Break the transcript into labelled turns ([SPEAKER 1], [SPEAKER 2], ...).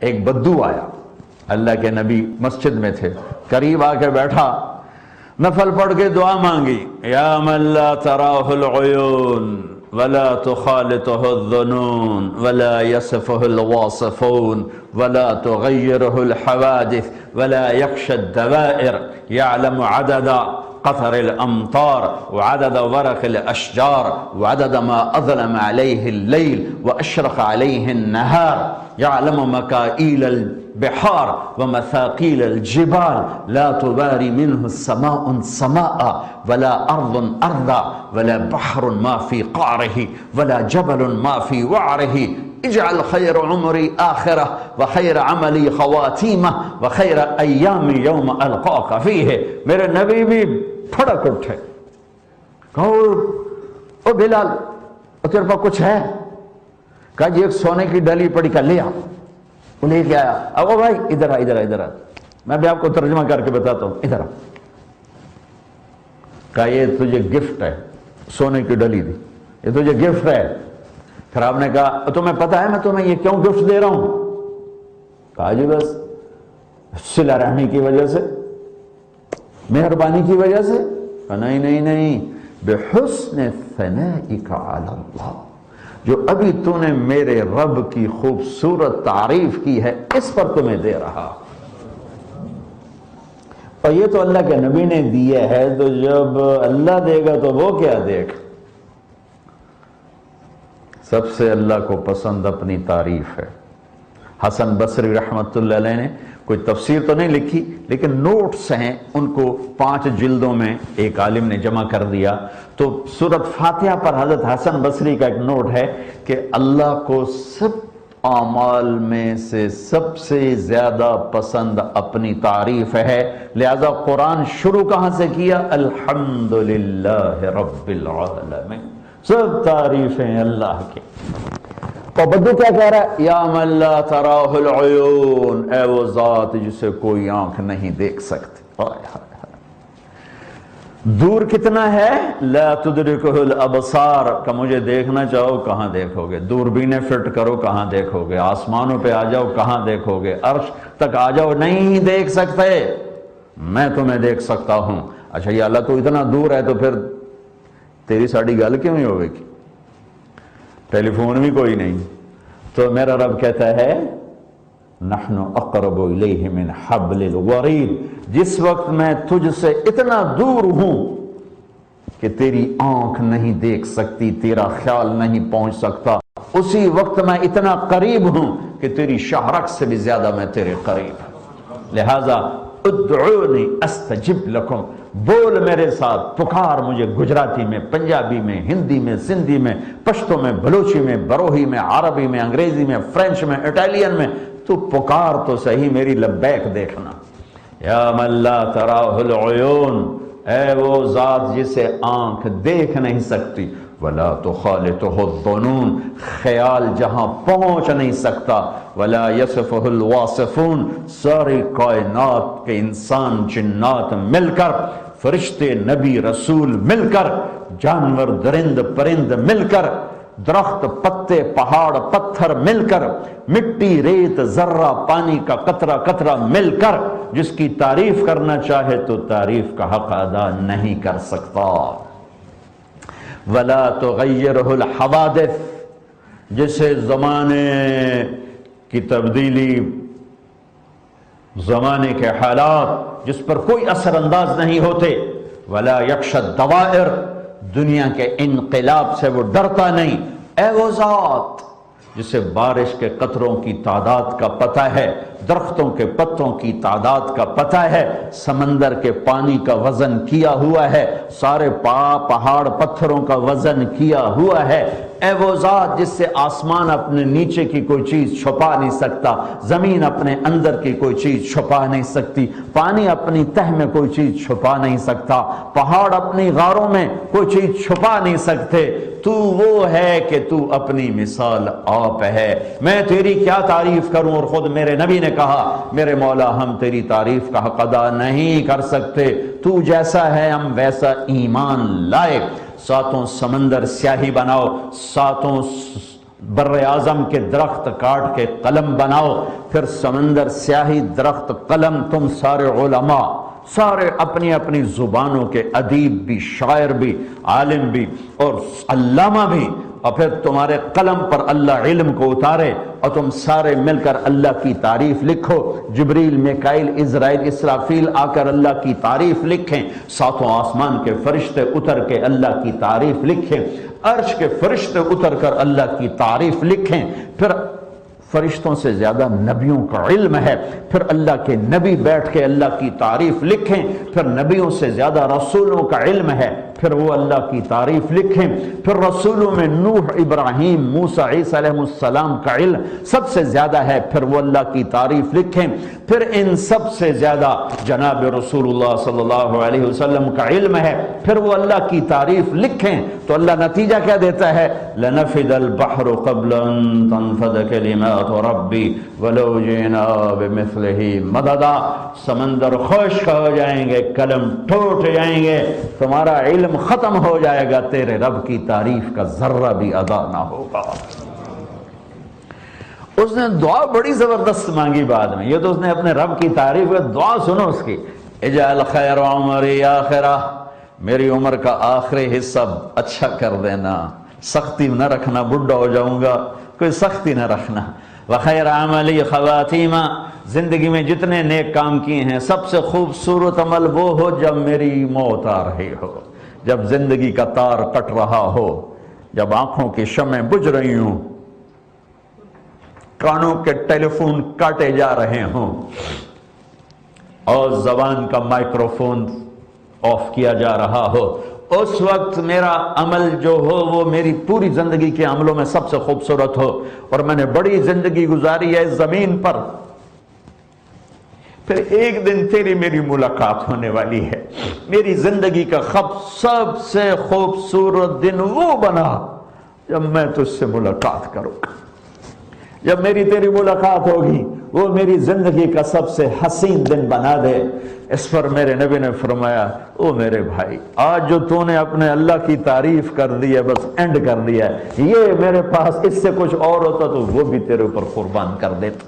[SPEAKER 1] ایک بدو آیا، اللہ کے نبی مسجد میں تھے، قریب آ کے بیٹھا، نفل پڑھ کے دعا مانگی، یا من لا تراہ العیون ولا تخالطه الظنون ولا يصفه الواصفون ولا تغيره الحوادث ولا يخشى الدوائر، يعلم عدد قطر الأمطار وعدد ورق الأشجار وعدد ما أظلم عليه الليل وأشرق عليه النهار، يعلم مكائيل البحار ومثاقيل الجبال، لا تباري منه السماء سماء ولا أرض أرضا ولا بحر ما في قعره ولا جبل ما في وعره، اجعل خیر عمری آخرہ وخیر عملی خواتیمہ وخیر ایام یوم القاک فیہ۔ میرے نبی بھی پھڑک اٹھے، کہو او بلال تیرے پاس کچھ ہے؟ کہا جی ایک سونے کی ڈلی پڑی، کا لے آ، وہ لے کے آیا۔ اب بھائی ادھر آ ادھر آ ادھر آ، میں بھی آپ کو ترجمہ کر کے بتاتا ہوں، ادھر آ۔ کہا یہ تجھے گفٹ ہے، سونے کی ڈلی دی، یہ تجھے گفٹ ہے۔ پھر آپ نے کہا تمہیں پتا ہے میں تمہیں یہ کیوں گفٹ دے رہا ہوں؟ کہا جی بس صلہ رحمی کی وجہ سے، مہربانی کی وجہ سے۔ کہا نہیں نہیں نہیں، بحسن ثنائک علی اللہ، جو ابھی تو نے میرے رب کی خوبصورت تعریف کی ہے اس پر تمہیں دے رہا۔ اور یہ تو اللہ کے نبی نے دیا ہے، تو جب اللہ دے گا تو وہ کیا دے گا؟ سب سے اللہ کو پسند اپنی تعریف ہے۔ حسن بصری رحمت اللہ علیہ نے کوئی تفسیر تو نہیں لکھی لیکن نوٹس ہیں، ان کو 5 جلدوں میں ایک عالم نے جمع کر دیا۔ تو سورۃ فاتحہ پر حضرت حسن بصری کا ایک نوٹ ہے کہ اللہ کو سب اعمال میں سے سب سے زیادہ پسند اپنی تعریف ہے، لہذا قرآن شروع کہاں سے کیا؟ الحمدللہ رب العالمین، سب تعریفیں اللہ کی۔ اور بدو کیا کہہ رہا ہے؟ یا من لا تراہ العیون، اے وہ ذات جسے کوئی آنکھ نہیں دیکھ سکتی۔ دور کتنا ہے؟ لا تدرکہ الابصار، کہ مجھے دیکھنا چاہو کہاں دیکھو گے؟ دوربینیں فٹ کرو کہاں دیکھو گے؟ آسمانوں پہ آ جاؤ کہاں دیکھو گے؟ عرش تک آ جاؤ نہیں دیکھ سکتے، میں تمہیں دیکھ سکتا ہوں۔ اچھا یہ اللہ تو اتنا دور ہے تو پھر تیری ساڑی گل کیوں نہیں ہوئے گی؟ ٹیلی فون بھی کوئی نہیں۔ تو میرا رب کہتا ہے نحن اقرب الیہ من حبل الورید، جس وقت میں تجھ سے اتنا دور ہوں کہ تیری آنکھ نہیں دیکھ سکتی، تیرا خیال نہیں پہنچ سکتا، اسی وقت میں اتنا قریب ہوں کہ تیری شہرک سے بھی زیادہ میں تیرے قریب ہوں۔ لہذا ادعونی استجب لکم، بول میرے ساتھ، پکار مجھے، گجراتی میں، پنجابی میں، ہندی میں، سندھی میں، پشتو میں، بلوچی میں، بروہی میں، عربی میں، انگریزی میں، فرینچ میں، اٹالین میں، تو پکار تو صحیح، میری لبیک دیکھنا۔ یا من لا تراہ العیون، اے وہ ذات جسے آنکھ دیکھ نہیں سکتی، ولا تخالطہ الظنون، خیال جہاں پہنچ نہیں سکتا، ولا یصفہ الواصفون، ساری کائنات کے انسان جنات مل کر، فرشتے نبی رسول مل کر، جانور درند پرند مل کر، درخت پتے پہاڑ پتھر مل کر، مٹی ریت ذرہ پانی کا قطرہ قطرہ مل کر، جس کی تعریف کرنا چاہے تو تعریف کا حق ادا نہیں کر سکتا۔ ولا تغیرہ الحوادث، جسے زمانے کی تبدیلی، زمانے کے حالات جس پر کوئی اثر انداز نہیں ہوتے، ولا یخشی الدوائر، دنیا کے انقلاب سے وہ ڈرتا نہیں، اے وہ ذات جسے بارش کے قطروں کی تعداد کا پتہ ہے، درختوں کے پتوں کی تعداد کا پتہ ہے، سمندر کے پانی کا وزن کیا ہوا ہے، سارے پہاڑ پتھروں کا وزن کیا ہوا ہے، اے وہ ذات جس سے آسمان اپنے نیچے کی کوئی چیز چھپا نہیں سکتا، زمین اپنے اندر کی کوئی چیز چھپا نہیں سکتی، پانی اپنی تہ میں کوئی چیز چھپا نہیں سکتا، پہاڑ اپنی غاروں میں کوئی چیز چھپا نہیں سکتے، تو وہ ہے کہ تو اپنی مثال آپ ہے، میں تیری کیا تعریف کروں؟ اور خود میرے نبی نے کہا میرے مولا ہم تیری تعریف کا حق ادا نہیں کر سکتے، تو جیسا ہے ہم ویسا ایمان لائے۔ ساتوں سمندر سیاہی بناؤ، ساتوں بر اعظم کے درخت کاٹ کے قلم بناؤ، پھر سمندر سیاہی درخت قلم، تم سارے علماء سارے اپنی اپنی زبانوں کے ادیب بھی، شاعر بھی، عالم بھی اور علامہ بھی، اور پھر تمہارے قلم پر اللہ علم کو اتارے اور تم سارے مل کر اللہ کی تعریف لکھو، جبریل، میکائیل، عزرائیل، اسرافیل آ کر اللہ کی تعریف لکھیں، ساتوں آسمان کے فرشتے اتر کے اللہ کی تعریف لکھیں، عرش کے فرشتے اتر کر اللہ کی تعریف لکھیں، پھر فرشتوں سے زیادہ نبیوں کا علم ہے، پھر اللہ کے نبی بیٹھ کے اللہ کی تعریف لکھیں، پھر نبیوں سے زیادہ رسولوں کا علم ہے، پھر وہ اللہ کی تعریف لکھیں، پھر رسولوں میں نوح، ابراہیم، موسیٰ، عیسیٰ علیہ السلام کا علم سب سے زیادہ ہے، پھر وہ اللہ کی تعریف لکھیں، پھر ان سب سے زیادہ جناب رسول اللہ صلی اللہ علیہ وسلم کا علم ہے، پھر وہ اللہ کی تعریف لکھیں، تو اللہ نتیجہ کیا دیتا ہے؟ لَنَفِدَ الْبَحْرُ قَبْلَ أَن تَنْفَدَ كَلِمَاتُ رَبِّي وَلَوْ جِئْنَا بِمِثْلِهِ مَدَدًا، سمندر خشک ہو جائیں گے، قلم ٹوٹ جائیں گے، تمہارا علم ختم ہو جائے گا، تیرے رب کی تعریف کا ذرہ بھی ادا نہ ہوگا۔ اس نے دعا بڑی زبردست مانگی بعد میں، یہ تو اس نے اپنے رب کی تعریف ہے، دعا سنو اس کی، اجعل خیر عمری آخرہ، میری عمر کا آخری حصہ اچھا کر دینا، سختی نہ رکھنا، بڈھا ہو جاؤں گا کوئی سختی نہ رکھنا، وخیر عملی خواتیمہ، زندگی میں جتنے نیک کام کیے ہیں سب سے خوبصورت عمل وہ ہو جب میری موت آ رہی ہو، جب زندگی کا تار کٹ رہا ہو، جب آنکھوں کی شمعیں بجھ رہی ہوں، کانوں کے ٹیلی فون کاٹے جا رہے ہوں اور زبان کا مائکروفون آف کیا جا رہا ہو، اس وقت میرا عمل جو ہو وہ میری پوری زندگی کے عملوں میں سب سے خوبصورت ہو، اور میں نے بڑی زندگی گزاری ہے اس زمین پر، پھر ایک دن تیری میری ملاقات ہونے والی ہے، میری زندگی کا سب سے خوبصورت دن وہ بنا جب میں تجھ سے ملاقات کروں گا، جب میری تیری ملاقات ہوگی وہ میری زندگی کا سب سے حسین دن بنا دے۔ اس پر میرے نبی نے فرمایا، او میرے بھائی، آج جو تو نے اپنے اللہ کی تعریف کر دی ہے، بس اینڈ کر دیا ہے، یہ میرے پاس اس سے کچھ اور ہوتا تو وہ بھی تیرے اوپر قربان کر دیتا۔